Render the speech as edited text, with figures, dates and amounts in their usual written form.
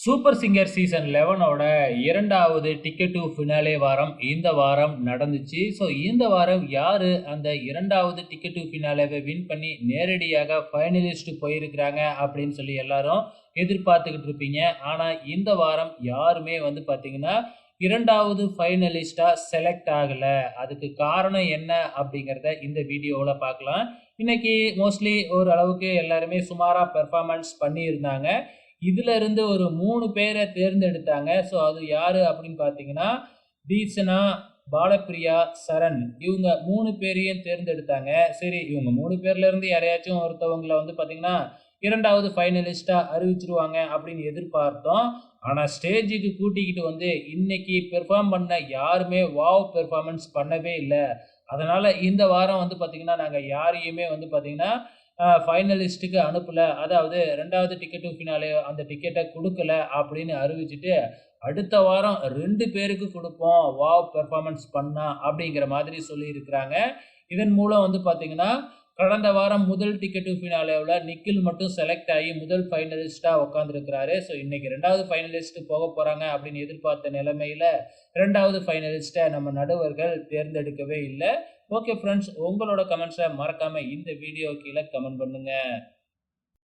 Super singer season 11ஓட 2வது ticket to finale வாரம் இந்த வாரம் நடந்துச்சு. ஸோ இந்த வாரம் யாரு அந்த 2வது டிக்கெட் டு ஃபினாலேவை வின் பண்ணி நேரடியாக ஃபைனலிஸ்ட் போயிருக்கிறாங்க அப்படின்னு சொல்லி எல்லாரும் எதிர்பார்த்துக்கிட்டு இருப்பீங்க. ஆனா இந்த வாரம் யாருமே வந்து பார்த்தீங்கன்னா 2வது ஃபைனலிஸ்ட்டா செலக்ட் ஆகல. அதுக்கு காரணம் என்ன அப்படிங்கிறத இந்த வீடியோவுல பார்க்கலாம். இன்னைக்கு மோஸ்ட்லி ஓரளவுக்கு எல்லாருமே சுமாரா பெர்ஃபார்மன்ஸ் பண்ணியிருந்தாங்க. இதுல இருந்து ஒரு 3 பேரை தேர்ந்தெடுத்தாங்க. ஸோ அது யாரு அப்படின்னு பார்த்தீங்கன்னா, தீக்ஷனா, பாலப்பிரியா, சரண் இவங்க 3 பேரையும் தேர்ந்தெடுத்தாங்க. சரி, இவங்க 3 பேர்ல இருந்து யாரையாச்சும் ஒருத்தவங்கள வந்து பார்த்தீங்கன்னா, 2வது ஃபைனலிஸ்ட்டா அறிவிச்சுருவாங்க அப்படின்னு எதிர்பார்த்தோம். ஆனா ஸ்டேஜுக்கு கூட்டிக்கிட்டு வந்து இன்னைக்கு பெர்ஃபார்ம் பண்ண யாருமே வாவ் பெர்ஃபார்மன்ஸ் பண்ணவே இல்ல. அதனால இந்த வாரம் வந்து பார்த்தீங்கன்னா, நாங்க யாரையுமே வந்து பார்த்தீங்கன்னா ஃபைனலிஸ்ட்டுக்கு அனுப்பல. அதாவது 2வது டிக்கெட் டு ஃபினாலே அந்த டிக்கெட்ட குடுக்கல அப்படின்னு அறிவிச்சுட்டு, அடுத்த வாரம் 2 பேருக்கு குடுப்போம். வாவ் பெர்ஃபார்மன்ஸ் பண்ணா அப்படிங்கிற மாதிரி சொல்லியிருக்கிறாங்க. இதன் மூலம் வந்து பார்த்தீங்கன்னா, கடந்த வாரம் முதல் டிக்கெட் டு ஃபினாலேவுல நிக்கில் மட்டும் செலக்ட் ஆகி முதல் ஃபைனலிஸ்ட்டா உட்கார்ந்திருக்கிறாரு. ஸோ இன்னைக்கு 2வது ஃபைனலிஸ்ட் போகப் போறாங்க அப்படின்னு எதிர்பார்த்த நிலைமையில 2வது ஃபைனலிஸ்ட்ட நம்ம நடுவர்கள் தேர்ந்தெடுக்கவே இல்ல. ஓகே ஃபிரெண்ட்ஸ், உங்களோட கமெண்ட்ஸ மறக்காம இந்த வீடியோ கீழ கமெண்ட் பண்ணுங்க.